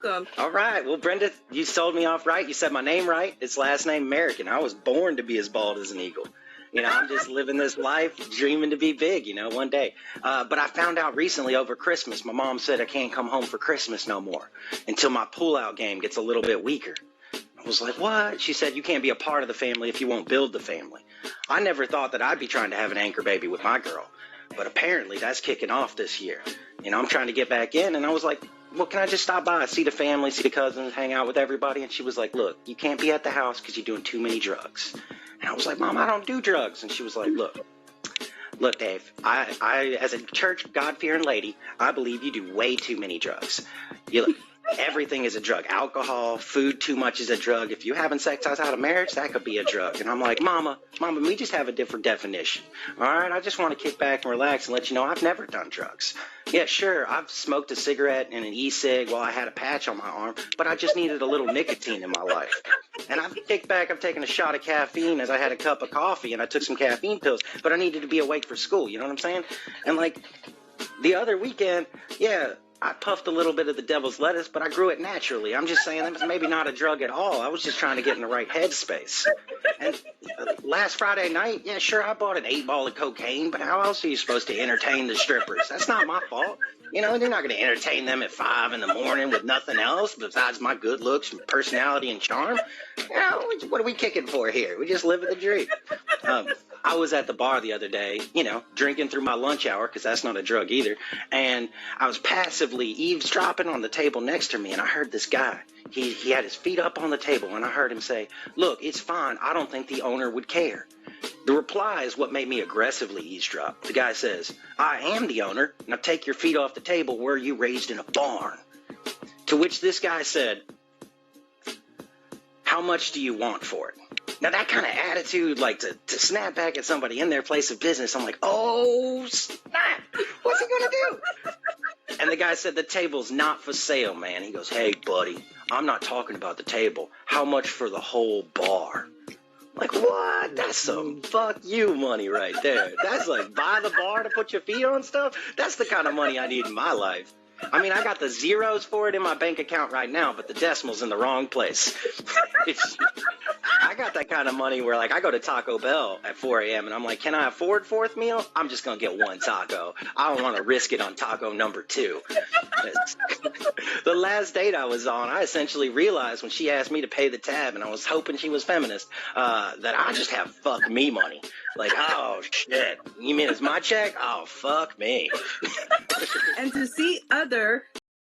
welcome. All right. Well, Brenda, you sold me off right. You said my name right. It's last name Merriken. I was born to be as bald as an eagle. I'm just living this life, dreaming to be big, one day. But I found out recently over Christmas, my mom said I can't come home for Christmas no more until my pull-out game gets a little bit weaker. I was like, what? She said, you can't be a part of the family if you won't build the family. I never thought that I'd be trying to have an anchor baby with my girl. But apparently that's kicking off this year. I'm trying to get back in. And I was like, well, can I just stop by, see the family, see the cousins, hang out with everybody? And she was like, look, you can't be at the house because you're doing too many drugs. And I was like, Mom, I don't do drugs. And she was like, look, Dave, I as a church God-fearing lady, I believe you do way too many drugs. Look, everything is a drug. Alcohol, food too much is a drug. If you're having sex outside of marriage, that could be a drug. And I'm like, Mama, we just have a different definition. All right, I just want to kick back and relax and let you know I've never done drugs. Yeah, sure, I've smoked a cigarette and an e-cig while I had a patch on my arm, but I just needed a little nicotine in my life. And I've kicked back, I've taken a shot of caffeine as I had a cup of coffee, and I took some caffeine pills, but I needed to be awake for school, you know what I'm saying? And like, the other weekend, yeah, I puffed a little bit of the devil's lettuce, but I grew it naturally. I'm just saying that was maybe not a drug at all. I was just trying to get in the right headspace. And last Friday night, yeah, sure, I bought an 8-ball of cocaine, but how else are you supposed to entertain the strippers? That's not my fault. They're not going to entertain them at 5 in the morning with nothing else besides my good looks and personality and charm. What are we kicking for here? We just live the dream. I was at the bar the other day, drinking through my lunch hour, because that's not a drug either, and I was passively eavesdropping on the table next to me, and I heard this guy. He had his feet up on the table, and I heard him say, look, it's fine. I don't think the owner would care. The reply is what made me aggressively eavesdrop. The guy says, I am the owner. Now take your feet off the table. Were you raised in a barn? To which this guy said, how much do you want for it? Now that kind of attitude, like to snap back at somebody in their place of business, I'm like, oh, snap. What's he going to do? And the guy said, the table's not for sale, man. He goes, hey, buddy, I'm not talking about the table. How much for the whole bar? Like, what? That's some fuck you money right there. That's like buy the bar to put your feet on stuff. That's the kind of money I need in my life. I mean, I got the zeros for it in my bank account right now, but the decimal's in the wrong place. I got that kind of money where, like, I go to Taco Bell at 4 a.m. and I'm like, can I afford fourth meal? I'm just going to get one taco. I don't want to risk it on taco number 2. The last date I was on, I essentially realized when she asked me to pay the tab, and I was hoping she was feminist, that I just have fuck me money. Like, oh, shit. You mean it's my check? Oh, fuck me. And to see other